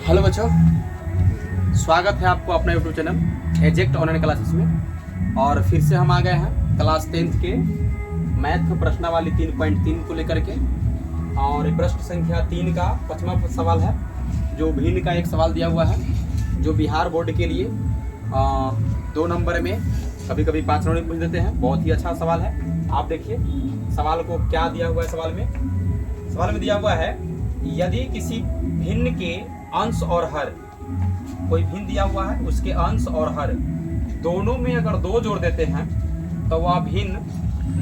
Hello बच्चों, स्वागत है आपको अपने YouTube channel exact online classes में। और फिर से हम आ गए हैं क्लास 10th के मैथ प्रश्नावली 3.3 को लेकर के। और प्रश्न संख्या 3 का 5वां सवाल है, जो भिन्न का एक सवाल दिया हुआ है, जो बिहार बोर्ड के लिए 2 नंबर में, कभी कभी 5 नंबर में पूछ देते हैं। बहुत ही अच्छा सवाल है। आप देखिए सवाल को क्या दिया हुआ है। सवाल में दिया हुआ है, यदि किसी भिन्न के अंश और हर, कोई भिन्न दिया हुआ है, उसके अंश और हर दोनों में अगर 2 जोड़ देते हैं तो वह भिन्न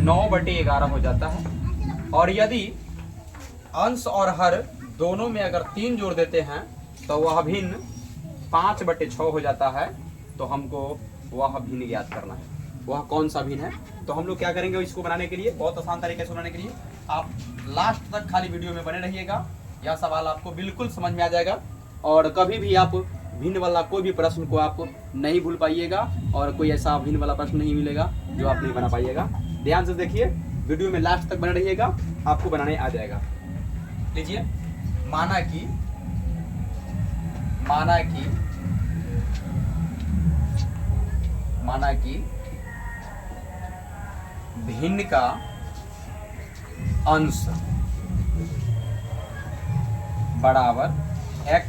9/11 हो जाता है। और यदि अंश और हर दोनों में अगर 3 जोड़ देते हैं तो वह भिन्न 5/6 हो जाता है। तो हमको वह भिन्न ज्ञात करना है। वह कौन सा भिन्न है? तो हम लोग क्या करेंगे इसको बनाने के लिए, बहुत आसान तरीके से बनाने के लिए आप लास्ट तक खाली वीडियो में बने रहिएगा। यह सवाल आपको बिल्कुल समझ में आ जाएगा। और कभी भी आप भिन्न वाला कोई भी प्रश्न को आप नहीं भूल पाइएगा, और कोई ऐसा भिन्न वाला प्रश्न नहीं मिलेगा जो आप नहीं बना पाइएगा। ध्यान से देखिए, वीडियो में लास्ट तक बने रहिएगा, आपको बनाने आ जाएगा। लीजिए, माना कि भिन्न का अंश बराबर x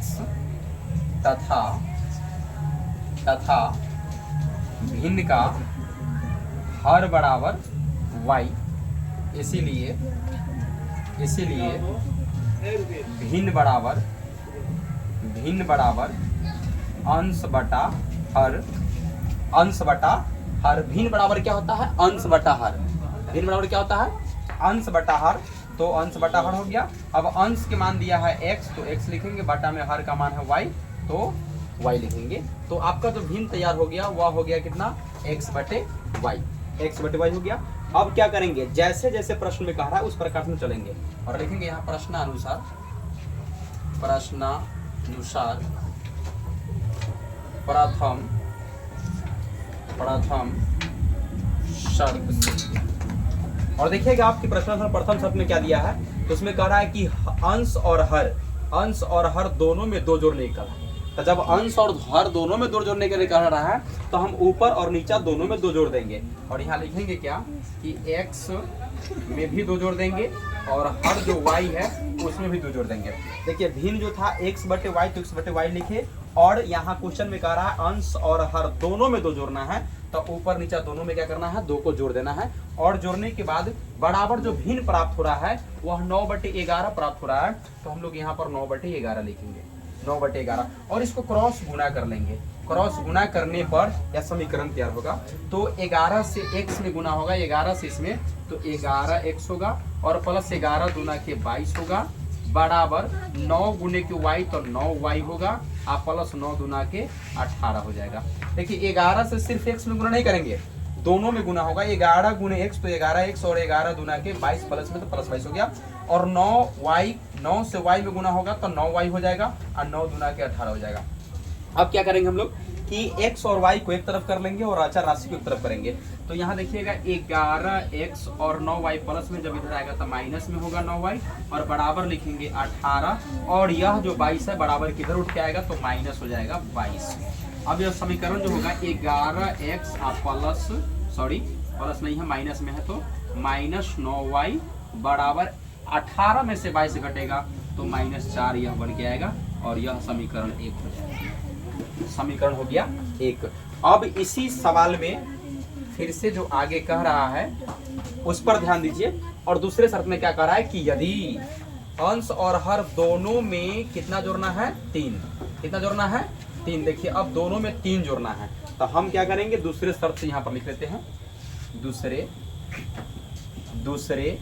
तथा भिन्न का हर बराबर y। इसीलिए भिन्न बराबर अंश बटा हर। भिन्न बराबर क्या होता है? अंश बटा हर। भिन्न बराबर क्या होता है? अंश बटा हर। तो अंश बटा हर हो गया। अब अंश के मान दिया है x, तो x लिखेंगे, बटा में हर का मान है y, तो y लिखेंगे। तो आपका जो भिन्न तैयार हो गया वह हो गया कितना? x बटे y हो गया। अब क्या करेंगे, जैसे जैसे प्रश्न में कह रहा है उस प्रकार से चलेंगे और लिखेंगे यहाँ प्रश्नानुसार प्रथम शर्त से। और देखिएगा आपकी प्रश्नानुसार प्रथम शर्त में क्या दिया है, तो उसमें कह रहा है कि अंश और हर दोनों में 2 जोड़ने का है। तो जब अंश और हर दोनों में 2 जोड़ने के लिए कह रहा है तो हम ऊपर और नीचा दोनों में 2 जोड़ देंगे। और यहाँ लिखेंगे क्या कि x में भी 2 जोड़ देंगे और हर जो y है उसमें भी 2 जोड़ देंगे। देखिए भिन्न जो था x बटे y, तो x बटे y लिखे। और यहाँ क्वेश्चन में कह रहा है अंश और हर दोनों में 2 जोड़ना है, तो ऊपर नीचा दोनों में क्या करना है? 2 को जोड़ देना है। और जोड़ने के बाद बराबर जो भिन्न प्राप्त हो रहा है वह 9/11 प्राप्त हो रहा है। तो हम लोग यहाँ पर 9/11 लिखेंगे, 9/11। और इसको क्रॉस गुना कर लेंगे। क्रॉस गुना करने पर यह समीकरण तैयार होगा। तो 11 से x में गुना होगा, 11 से इसमें, तो 11x होगा और प्लस 11 दूना के 22 होगा, बराबर 9 गुने के y, तो 9y होगा, आप प्लस 9 दूना के 18 हो जाएगा। देखिए 11 से सिर्फ x में गुना नहीं करेंगे, दोनों में गुना होगा। 11 गुने x, तो 11x, और 11 दूना के 22 प्लस में, तो प्लस 22 हो गया। और 9 से y में गुना होगा तो 9y हो जाएगा, और 9 दूना के 18 हो जाएगा। अब क्या करेंगे हम लोग कि x और y को एक तरफ कर लेंगे और अचर राशि को एक तरफ करेंगे। तो यहाँ देखिएगा 11x और 9y प्लस में जब इधर आएगा तो माइनस में होगा 9y, और बराबर लिखेंगे 18। और यह जो 22 है बराबर किधर उठ के आएगा, तो माइनस हो जाएगा 22। अब यह समीकरण जो होगा 11x प्लस नहीं है, माइनस में है, तो माइनस 9y बराबर 18 में से 22 घटेगा तो -4 यह बन के आएगा। और यह समीकरण 1 हो जाएगा। समीकरण हो गया 1। अब इसी सवाल में फिर से जो आगे कह रहा है उस पर ध्यान दीजिए। और दूसरे शर्त में क्या कह रहा है कि यदि अंश और हर दोनों में कितना जोड़ना है? 3। कितना जोड़ना है? 3। देखिए अब दोनों में 3 जोड़ना है, तो हम क्या करेंगे, दूसरे शर्त से यहाँ पर लिख लेते हैं। दूसरे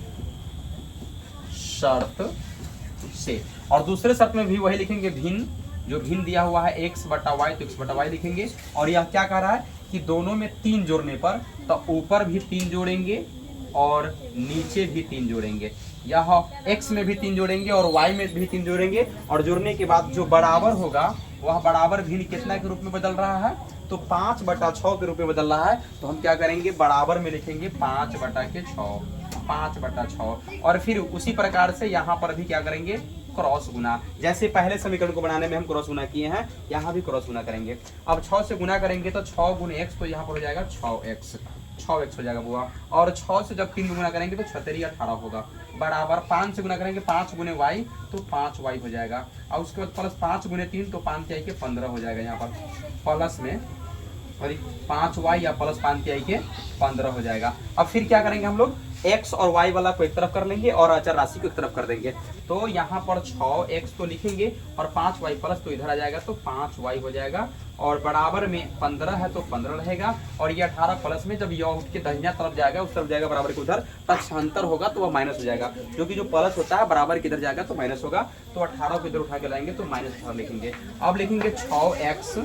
शर्त से। और दूसरे शर्त में भी वही लिखेंगे, भिन्न, जो भिन्न दिया हुआ है x बटा y, तो x बटा y लिखेंगे। और यह क्या कह रहा है कि दोनों में 3 जोड़ने पर, तो ऊपर भी 3 जोड़ेंगे और नीचे भी 3 जोड़ेंगे। यह x में भी 3 जोड़ेंगे और y में भी 3 जोड़ेंगे। और जोड़ने के बाद जो बराबर होगा वह बराबर भिन्न कितना के रूप में बदल रहा है, तो 5/6 के रूप में बदल रहा है। तो हम क्या करेंगे, बराबर में लिखेंगे 5/6, 5/6। और फिर उसी प्रकार से यहाँ पर भी क्या करेंगे, क्रॉस गुना, जैसे पहले समीकरण को बनाने में हम क्रॉस गुना किए हैं, यहाँ भी क्रॉस गुना करेंगे। अब 6 से गुना करेंगे तो 6 गुने x, तो यहाँ पर हो जाएगा 6x हो जाएगा बुआ। और 6 से जब 3 गुना करेंगे तो 6 3 18 होगा, बराबर 5 से गुना करेंगे 5 गुने y, तो 5y हो जाएगा। और उसके बाद प्लस 5 गुने 3, तो 5 के 15 हो जाएगा, यहाँ पर प्लस में 5y या प्लस 5 के 15 हो जाएगा। अब फिर क्या करेंगे हम लोग, x और y वाला को एक तरफ कर लेंगे और अचर राशि को एक तरफ कर देंगे। तो यहाँ पर 6x तो लिखेंगे और 5y प्लस तो इधर आ जाएगा, तो 5y हो जाएगा। और बराबर में 15 है तो 15 रहेगा, और ये 18 प्लस में जब यह उठ के दाहिना तरफ जाएगा, उस तरफ जाएगा बराबर के उधर, पक्षांतर होगा तो वह माइनस हो जाएगा, क्योंकि जो प्लस होता है बराबर किधर जाएगा तो माइनस होगा। तो 18 को इधर उठा के लाएंगे तो -18 लिखेंगे। अब लिखेंगे 6x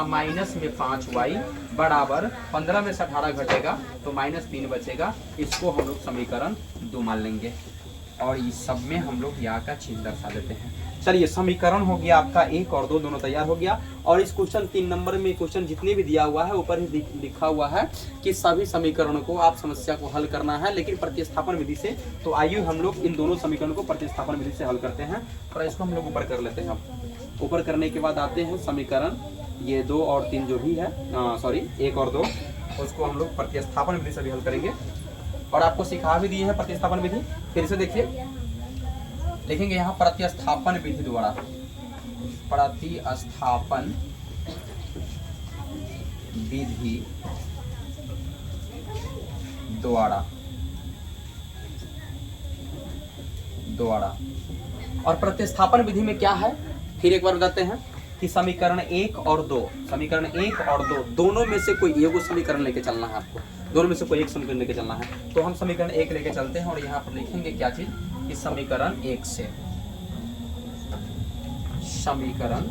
माइनस में 5y बराबर 15 में से 18 घटेगा तो -3 बचेगा। इसको हम लोग समीकरण 2 मान लेंगे, और इस सब में हम लोग यहाँ का चिन्ह दर्शा देते हैं। चलिए, समीकरण हो गया आपका 1 और 2 दोनों तैयार हो गया। और इस क्वेश्चन 3 नंबर में क्वेश्चन जितने भी दिया हुआ है ऊपर ही लिखा हुआ है कि सभी समीकरणों को आप समस्या को हल करना है, लेकिन प्रतिस्थापन विधि से। तो आइए हम लोग इन दोनों समीकरणों को प्रतिस्थापन विधि से हल करते हैं, और इसको हम लोग ऊपर कर लेते हैं। ऊपर करने के बाद आते हैं समीकरण ये 2 और 3 जो भी है, सॉरी 1 और 2, उसको हम लोग प्रतिस्थापन विधि से भी हल करेंगे। और आपको सिखा भी दिए हैं प्रतिस्थापन विधि, फिर से देखिए, लिखेंगे यहाँ प्रतिस्थापन विधि द्वारा, प्रतिस्थापन विधि द्वारा। और प्रतिस्थापन विधि में क्या है, फिर एक बार बताते हैं कि समीकरण 1 और 2, समीकरण 1 और 2 दोनों में से कोई एक समीकरण लेके चलना है आपको, दोनों में से कोई एक समीकरण लेके चलना है। तो हम समीकरण 1 लेके चलते हैं, और यहाँ पर लिखेंगे क्या चीज, कि समीकरण 1 से, समीकरण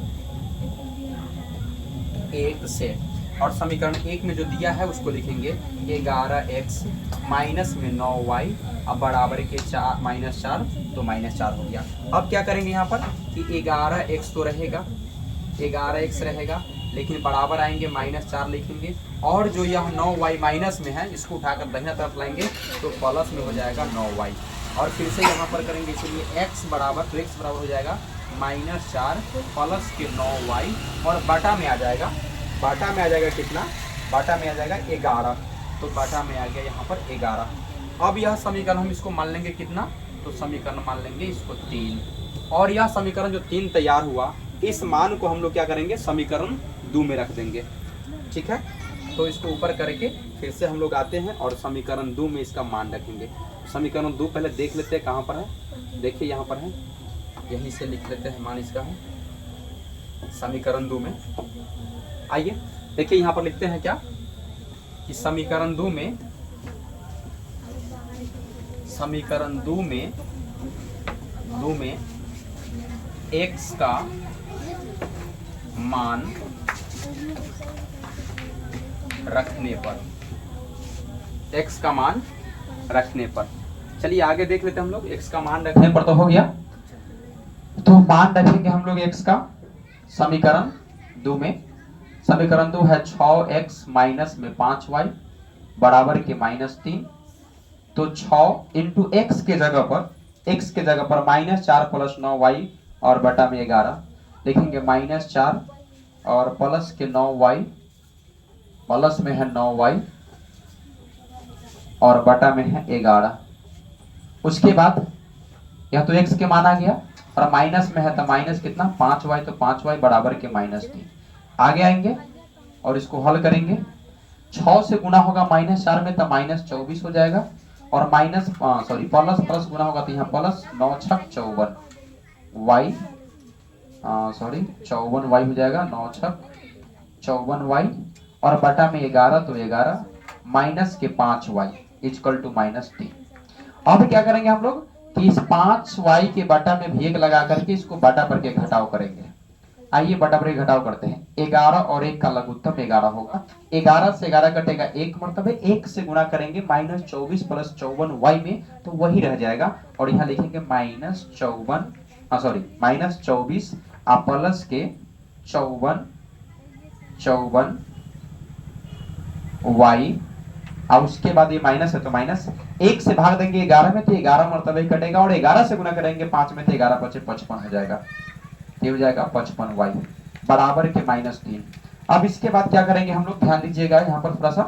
1 से, और समीकरण 1 में जो दिया है उसको लिखेंगे 11x माइनस में 9y अब बराबर के 4 -4, तो -4 हो गया। अब क्या करेंगे यहाँ पर कि 11x तो रहेगा, 11x रहेगा, लेकिन बराबर आएंगे -4 लिखेंगे, और जो यह 9y माइनस में है इसको उठाकर दाहिना तरफ लाएंगे तो प्लस में हो जाएगा 9y। और फिर से यहाँ पर करेंगे, इसलिए x बराबर, तो x बराबर हो जाएगा -4 प्लस के 9y, और बाटा में आ जाएगा, बाटा में आ जाएगा कितना, बाटा में आ जाएगा 11, तो बाटा में आ गया यहाँ पर 11। अब यह समीकरण हम इसको मान लेंगे कितना, तो समीकरण मान लेंगे इसको 3, और यह समीकरण जो 3 तैयार हुआ, इस मान को हम लोग क्या करेंगे, समीकरण 2 में रख देंगे, ठीक है। तो इसको ऊपर करके फिर से हम लोग आते हैं और समीकरण 2 में इसका मान रखेंगे। समीकरण 2 पहले देख लेते हैं कहाँ पर है, देखिए यहाँ पर है, यहीं से लिख लेते हैं, मान इसका है समीकरण 2 में। आइए देखिए यहाँ पर लिखते हैं क्या, कि समीकरण 2 में, समीकरण 2 में x का मान रखने पर, x का मान रखने पर, चलिए आगे देख लेते हैं हम लोग। x का मान रखने पर तो हो गया, तो मान रखेंगे हम लोग x का समीकरण 2 में। समीकरण 2 है 6x माइनस में 5y बराबर के -3, तो 6 इंटू x के जगह पर, x के जगह पर -4 प्लस 9y और बटा में 11 लिखेंगे, -4 और प्लस के 9y, प्लस में है 9y और बटा में है 11। उसके बाद यह तो x के मान आ गया, और माइनस में है तो माइनस कितना 5y, तो 5y बराबर के -3। आगे आएंगे और इसको हल करेंगे, 6 से गुना होगा -4 में तो -24 हो जाएगा, और प्लस प्लस गुना होगा तो यहाँ प्लस 9 6 54 y, 54y हो जाएगा, 9 6 54y, और बटा में 11 तो 11 माइनस के 5y इक्वल टू -3। अब क्या करेंगे हम लोग कि इस 5y के बटा में भी 1 लगा करके इसको बटा पर के घटाव करेंगे। आइए बटा पर घटाव करते हैं, 11 और 1 का लघुत्तम 11 होगा, 11 से 11 कटेगा 1 मरतबे, 1 से गुणा करेंगे -24 प्लस 54y में, तो वही रह जाएगा, और यहाँ लिखेंगे -24 प्लस के 54y और उसके बाद ये माइनस है तो माइनस, 1 से भाग देंगे 11 में तो 11 मरतबे कटेगा, और 11 से गुना करेंगे 5 में तो 11 बचे 55 हो जाएगा। ये हो जाएगा 55y बराबर के -3। अब इसके बाद क्या करेंगे हम लोग, ध्यान दीजिएगा यहाँ पर थोड़ा सा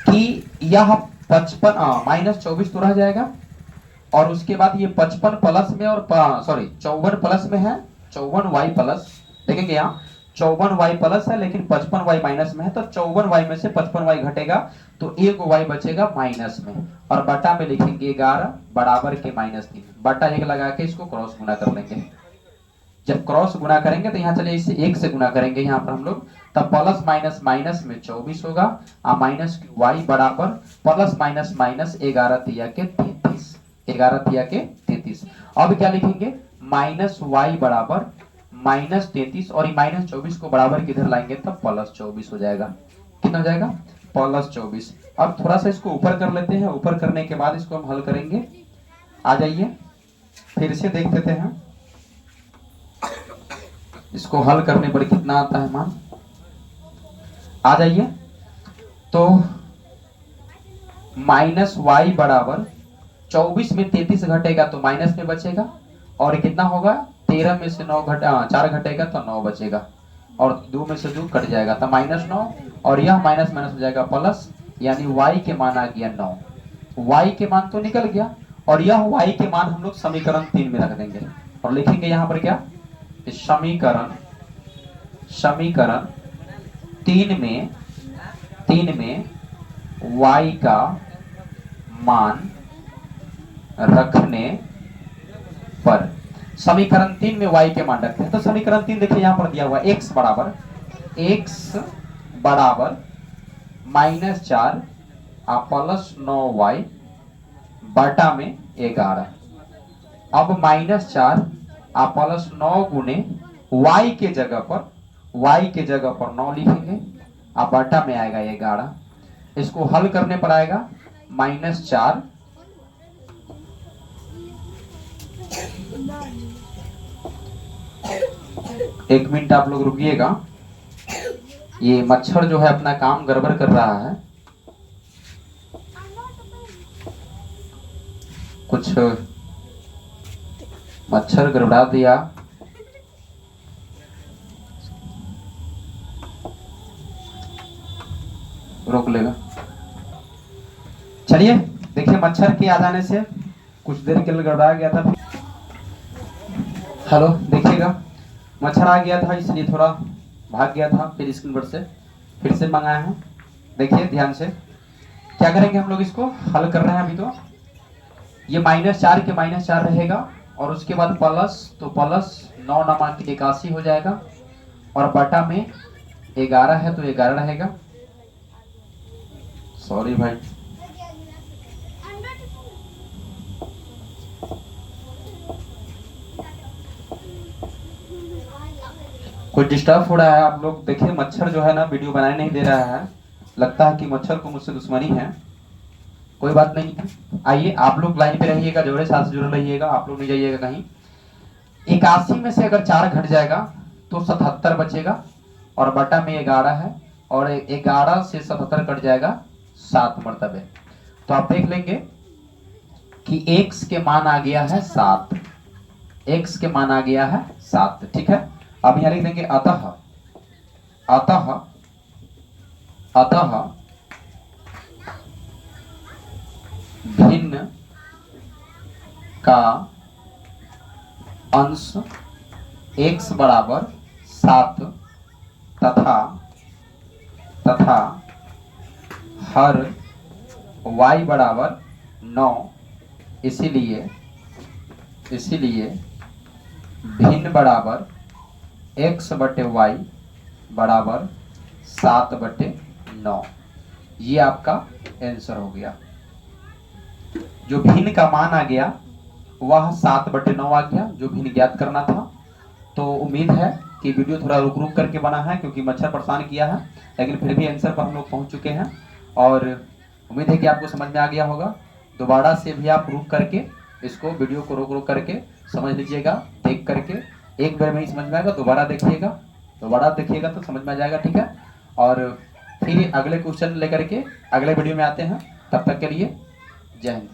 कि यह 55 -24 तो रह जाएगा, और उसके बाद ये 55 प्लस में और सॉरी 54 प्लस में है, 54y प्लस, देखेंगे यहाँ 54y प्लस है लेकिन 55y माइनस में है, तो 54y में से 55y घटेगा तो एक y बचेगा माइनस में, और बटा में लिखेंगे 11 बराबर के -3, बटा 1 लगा के इसको क्रॉस गुना कर लेंगे। जब क्रॉस गुना करेंगे तो यहाँ चलिए इसे 1 से गुना करेंगे यहाँ पर हम लोग, तब प्लस माइनस माइनस में 24 होगा, माइनस y बराबर प्लस माइनस माइनस 11 तिया के 33, 11 तिया के 33। अब क्या लिखेंगे, माइनस y बराबर -33, और ये -24 को बराबर किधर लाएंगे तब +24 हो जाएगा। कितना हो जाएगा, +24। अब थोड़ा सा इसको ऊपर कर लेते हैं, ऊपर करने के बाद इसको हम हल करेंगे। आ जाइए फिर से देख लेते हैं इसको हल करने पर कितना आता है मान। आ जाइए, तो -y बराबर 24 में 33 घटेगा तो माइनस में बचेगा, और कितना होगा 13 में से 4 घटेगा तो 9 बचेगा, और 2 में से 2 कट जाएगा तो -9, और यह माइनस माइनस हो जाएगा प्लस, यानी y के मान आ गया 9। y के मान तो निकल गया, और यह y के मान हम लोग समीकरण 3 में रख देंगे, और लिखेंगे यहाँ पर क्या, समीकरण 3 में y का मान रखने पर, समीकरण 3 में y के मान रखते हैं, तो समीकरण 3 देखिए यहां पर दिया हुआ है, x बराबर -4 प्लस 9y बटा में 11। अब -4 प्लस 9 गुने y के जगह पर 9 लिखेंगे, अब बटा में आएगा 11। इसको हल करने पर आएगा -4 1 मिनट आप लोग रुकिएगा, ये मच्छर जो है अपना काम गड़बड़ कर रहा है, कुछ मच्छर गड़बड़ा दिया। रोक लेगा। चलिए देखिए, मच्छर के आ जाने से कुछ देर के लिए गड़बड़ा गया था। हेलो, देखिएगा मच्छर आ गया था इसलिए थोड़ा भाग गया था, फिर स्क्रीन पर से फिर से मंगाया है। देखिए ध्यान से क्या करेंगे हम लोग, इसको हल कर रहे हैं अभी। तो ये -4 के -4 रहेगा, और उसके बाद प्लस, तो प्लस 9 नमक 81 हो जाएगा, और बटा में 11 है तो 11 रहेगा। सॉरी भाई, कोई डिस्टर्ब हो रहा है आप लोग। देखिए मच्छर जो है ना वीडियो बनाने नहीं दे रहा है, लगता है कि मच्छर को मुझसे दुश्मनी है। कोई बात नहीं, आइए आप लोग लाइन पे रहिएगा, जोड़े साथ जुड़े रहिएगा, आप लोग नहीं जाइएगा कहीं। 81 में से अगर 4 घट जाएगा तो 77 बचेगा, और बटा में 11 है, और 11 से 77 कट जाएगा 7 मरतबे। तो आप देख लेंगे कि x के मान आ गया है 7, x के मान आ गया है 7। ठीक है, अब यहां लिख देंगे अतः भिन्न का अंश x बराबर 7 तथा हर y बराबर 9, इसीलिए भिन्न बराबर x बटे y बराबर 7/9। ये आपका आंसर हो गया। जो भिन्न का मान आ गया वह 7/9 आ गया, जो भिन्न ज्ञात करना था। तो उम्मीद है कि वीडियो थोड़ा रुक रुक करके बना है, क्योंकि मच्छर परेशान किया है, लेकिन फिर भी आंसर पर हम लोग पहुंच चुके हैं, और उम्मीद है कि आपको समझ में आ गया होगा। दोबारा से भी आप रुक करके इसको, वीडियो को रोक करके समझ लीजिएगा, देख करके। एक बार में ही समझ में आएगा, दोबारा देखिएगा तो समझ में आ जाएगा। ठीक है, और फिर अगले क्वेश्चन लेकर के अगले वीडियो में आते हैं। तब तक के लिए जय हिंद।